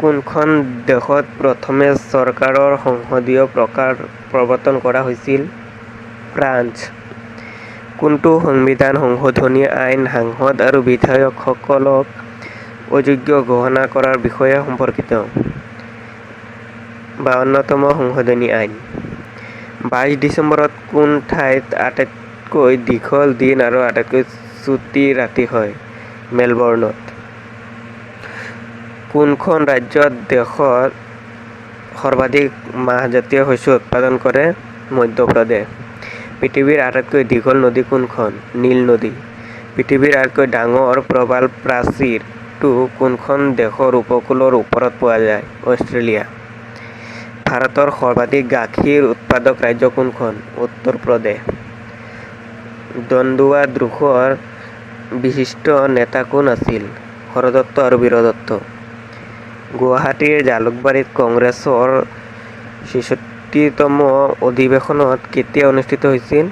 কোনখন দেশত প্ৰথমে চৰকাৰৰ সংসদীয় প্ৰকাৰ প্ৰৱৰ্তন কৰা হৈছিল? ফ্ৰান্স। কোনটো সংবিধান সংশোধনী আইন সাংসদ আৰু বিধায়কসকলক অযোগ্য ঘোষণা কৰাৰ বিষয়ে সম্পৰ্কিত? 52তম সংশোধনী আইন। 22 ডিচেম্বৰত কোন ঠাইত আটাইতকৈ দীঘল দিন আৰু আটাইতকৈ চুটি ৰাতি হয়? মেলবৰ্ণত। কোনখন ৰাজ্যত দেশত সৰ্বাধিক মাহজাতীয় শস্য উৎপাদন কৰে? মধ্যপ্ৰদেশ। পৃথিৱীৰ আটাইতকৈ দীঘল নদী কোনখন? নীল নদী। পৃথিৱীৰ আটাইতকৈ ডাঙৰ প্ৰবাল প্ৰাচীৰটো কোনখন দেশৰ উপকূলৰ ওপৰত পোৱা যায়? অষ্ট্ৰেলিয়া। ভাৰতৰ সৰ্বাধিক গাখীৰ উৎপাদক ৰাজ্য কোনখন? উত্তৰ প্ৰদেশ। দন্দুৱা দ্ৰোহৰ বিশিষ্ট নেতা কোন আছিল? হৰদত্ত আৰু বীৰদত্ত। গুৱাহাটীৰ জালুকবাৰীত কংগ্ৰেছৰ ৬৬তম অধিৱেশনত কেতিয়া অনুষ্ঠিত হৈছিল?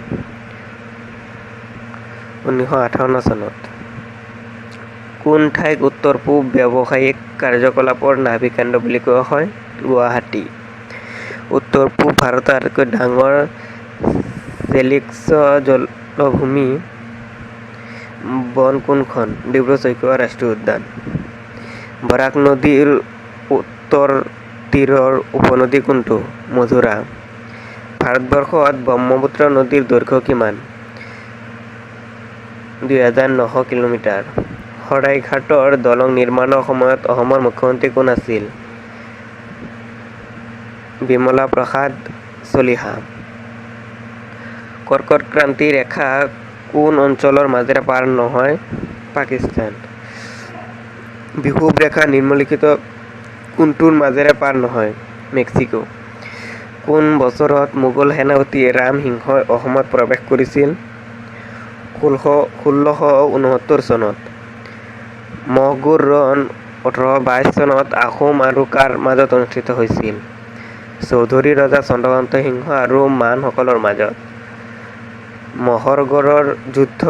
১৯৫৮ চনত। কোন ঠাইক উত্তৰ-পূব ব্যৱসায়িক কাৰ্যকলাপৰ নাভিকেন্দ্ৰ বুলি কোৱা হয়? গুৱাহাটী। উত্তৰ-পূব ভাৰতৰ আটাইতকৈ ডাঙৰ চেলিক্স জলভূমি বন কোনখন? ডিব্ৰু-চৈখোৱা ৰাষ্ট্ৰীয় উদ্যান। বৰাক নদীৰ উত্তৰ তীৰৰ উপনদী কোনটো? মধুৰা। ভাৰতবৰ্ষত ব্ৰহ্মপুত্ৰ নদীৰ দৈৰ্ঘ্য কিমান? ২৯০০ কিলোমিটাৰ। শৰাইঘাটৰ দলং নিৰ্মাণৰ সময়ত অসমৰ মুখ্যমন্ত্ৰী কোন আছিল? বিমলা প্ৰসাদ চলিহা। কৰ্কট ক্ৰান্তি ৰেখা কোন অঞ্চলৰ মাজেৰে পাৰ নহয়? পাকিস্তান। বিষুৱ ৰেখা নিম্নলিখিত কোনটোৰ মাজেৰে পাৰ নহয়? মেক্সিকো। কোন বছৰত মোগল সেনাপতি ৰাম সিংহই অসমত প্ৰৱেশ কৰিছিল? ১৬৬৯ চনত। মহগুৰ ৰণ ১৮২২ চনত আহোম আৰু কাৰ মাজত অনুষ্ঠিত হৈছিল? চৌধুৰী ৰজা চন্দ্ৰকান্ত সিংহ আৰু মানসকলৰ মাজত। মহৰগড়ৰ যুদ্ধ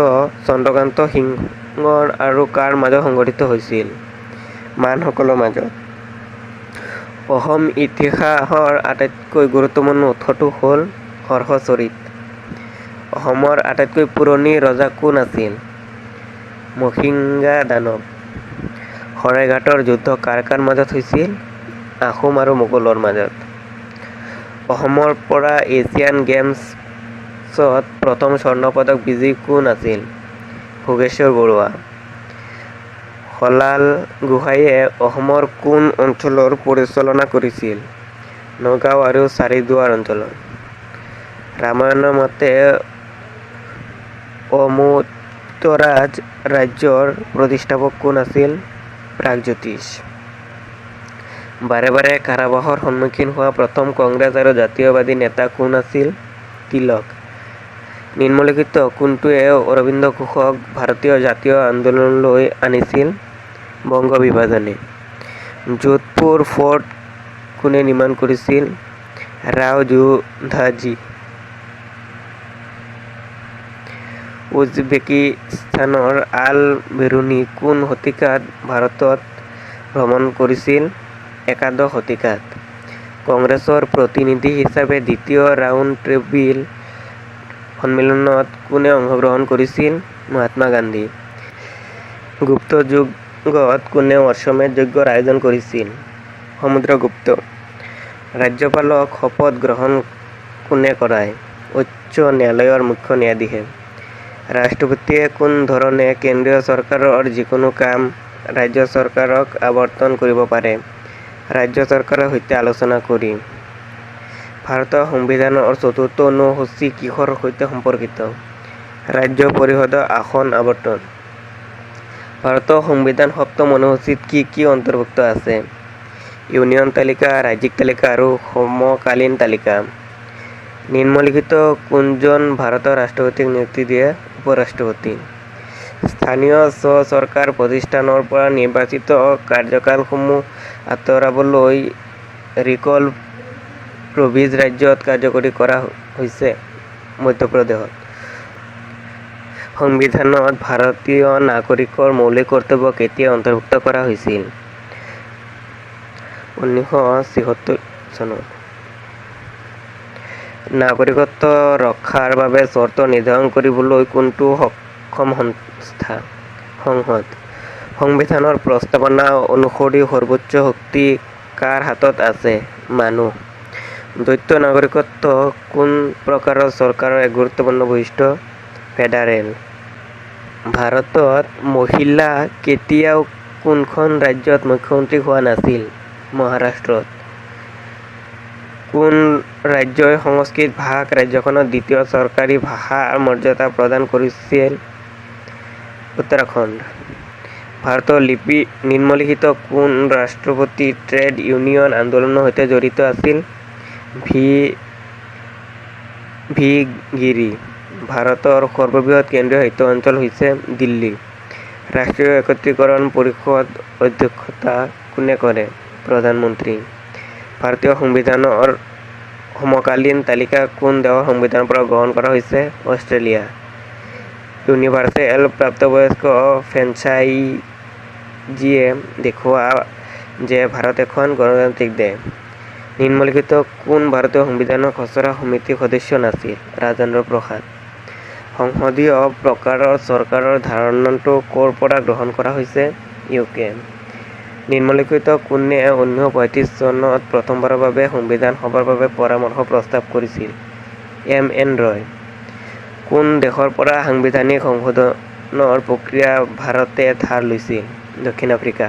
চন্দ্ৰকান্ত সিংহ আৰু কাৰ মাজত সংঘটিত হৈছিল? মানসকলৰ মাজত। অসম ইতিহাসৰ আটাইতকৈ গুৰুত্বপূৰ্ণ উৎসটো হ'ল হৰ্ষচৰিত। অসমৰ আটাইতকৈ পুৰণি ৰজা কোন আছিল? মহিংগা দানৱ। শৰাইঘাটৰ যুদ্ধ কাৰ কাৰ মাজত হৈছিল? আহোম আৰু মোগলৰ মাজত। অসমৰ পৰা এছিয়ান গেমছত প্ৰথম স্বৰ্ণ পদক বিজয়ী কোন আছিল? ভোগেশ্বৰ বৰুৱা। হলাল গোহাঁইয়ে অসমৰ কোন অঞ্চলৰ পৰিচালনা কৰিছিল? নগাঁও আৰু চাৰিদুৱাৰ অঞ্চলৰ। ৰামায়ণৰ মতে অমৃতৰাজ ৰাজ্যৰ প্ৰতিষ্ঠাপক কোন আছিল? প্ৰাগজ্যোতিষ। বাৰে বাৰে কাৰাবাসৰ সন্মুখীন হোৱা প্ৰথম কংগ্ৰেছ আৰু জাতীয়বাদী নেতা কোন আছিল? তিলক। নিম্নলিখিত কোনটোৱে অৰবিন্দ ঘোষক ভাৰতীয় জাতীয় আন্দোলনলৈ আনিছিল? বংগ বিভাজনে। যোধপুৰ ফৰ্ট কোনে নিৰ্মাণ কৰিছিল? ৰাও যোধাজী। উজবেকিস্তানৰ আল বেৰুনী কোন শতিকাত ভাৰতত ভ্ৰমণ কৰিছিল? একাদশ শতিকাত। কংগ্ৰেছৰ প্ৰতিনিধি হিচাপে দ্বিতীয় ৰাউণ্ড টেবুল সন্মিলনত কোনে অংশগ্ৰহণ কৰিছিল? মহাত্মা গান্ধী। গুপ্ত যুগত কোনে অশ্বমেধ যজ্ঞৰ আয়োজন কৰিছিল? সমুদ্ৰগুপ্ত। ৰাজ্যপালক শপত গ্ৰহণ কোনে কৰায়? উচ্চ ন্যায়ালয়ৰ মুখ্য ন্যায়াধীশে। ৰাষ্ট্ৰপতিয়ে কোন ধৰণে কেন্দ্ৰীয় চৰকাৰৰ যিকোনো কাম ৰাজ্য চৰকাৰক আবণ্টন কৰিব পাৰে? ৰাজ্য চৰকাৰৰ সৈতে আলোচনা কৰি। ভাৰতৰ সংবিধানৰ চতুৰ্থ অনুসূচী কিহৰ সৈতে সম্পৰ্কিত? ৰাজ্য পৰিষদৰ আসন আবণ্টন। ভাৰতৰ সংবিধানৰ সপ্তম অনুসূচীত কি কি অন্তৰ্ভুক্ত আছে? ইউনিয়ন তালিকা, ৰাজ্যিক তালিকা আৰু সমকালীন তালিকা। নিম্নলিখিত কোনজন ভাৰতৰ ৰাষ্ট্ৰপতিক নিযুক্তি দিয়ে? উপ-ৰাষ্ট্ৰপতি। স্থানীয় স্ব-চৰকাৰ প্ৰতিষ্ঠানৰ পৰা নিৰ্বাচিত কাৰ্যকালসমূহ আঁতৰাবলৈ ৰিকল প্ৰভিজ ৰাজ্যত কাৰ্যকৰী কৰা হৈছে। মধ্যপ্ৰদেশত। সংবিধানত ভাৰতীয় নাগৰিকৰ মৌলিক কৰ্তব্য কেতিয়া অন্তৰ্ভুক্ত কৰা হৈছিল? 1976 চনত। নাগৰিকত্ব ৰক্ষাৰ বাবে চৰ্ত নিৰ্ধাৰণ কৰিবলৈ কোনটো সক্ষম সংসদ? সংবিধানৰ প্ৰস্তাৱনা অনুসৰি সৰ্বোচ্চ শক্তি কাৰ হাতত আছে? মানুহ। দ্বৈত নাগৰিকত্ব কোন প্ৰকাৰৰ চৰকাৰৰ এক গুৰুত্বপূৰ্ণ বৈশিষ্ট্য? ফেডাৰেল। ভাৰতত মহিলা কেতিয়াও কোনখন ৰাজ্যত মুখ্যমন্ত্ৰী হোৱা নাছিল? মহাৰাষ্ট্ৰত। কোন ৰাজ্যই সংস্কৃত ভাষাক ৰাজ্যখনৰ দ্বিতীয় চৰকাৰী ভাষাৰ মৰ্যাদা প্ৰদান কৰিছিল? উত্তৰাখণ্ড। ভাৰতৰ নিম্নলিখিত কোন ৰাষ্ট্ৰপতি ট্ৰেড ইউনিয়ন আন্দোলনৰ সৈতে জড়িত আছিল? ভি. গিৰি। ভাৰতৰ সৰ্ববৃহৎ কেন্দ্ৰীয় শাসিত অঞ্চল হৈছে দিল্লী। ৰাষ্ট্ৰীয় একত্ৰীকৰণ পৰিষদ অধ্যক্ষতা কোনে কৰে? প্ৰধানমন্ত্ৰী। ভাৰতীয় সংবিধানৰ সমকালীন তালিকা কোন দেশৰ সংবিধানৰ পৰা গ্ৰহণ কৰা হৈছে? অষ্ট্ৰেলিয়া। ইউনিভাৰ্চেল প্ৰাপ্তবয়স্ক ফ্ৰেঞ্চাইজিয়ে দেখুওৱা যে ভাৰত এখন গণতান্ত্ৰিক দেশ। নিম্নলিখিত কোন ভাৰতীয় সংবিধানৰ খচৰা সমিতিৰ সদস্য নাছিল? ৰাজেন্দ্ৰ প্ৰসাদ। সংসদীয় প্ৰকাৰৰ চৰকাৰৰ ধাৰণাটো ক'ৰ পৰা গ্ৰহণ কৰা হৈছে? UK। নিম্নলিখিত কোনে 1935 চনত প্ৰথমবাৰৰ বাবে সংবিধান সভাৰ বাবে পৰামৰ্শ প্ৰস্তাৱ কৰিছিল? MN ৰয়। কোন দেশৰ পৰা সাংবিধানিক সংশোধনৰ প্ৰক্ৰিয়া ভাৰতে ধাৰ লৈছিল? দক্ষিণ আফ্ৰিকা।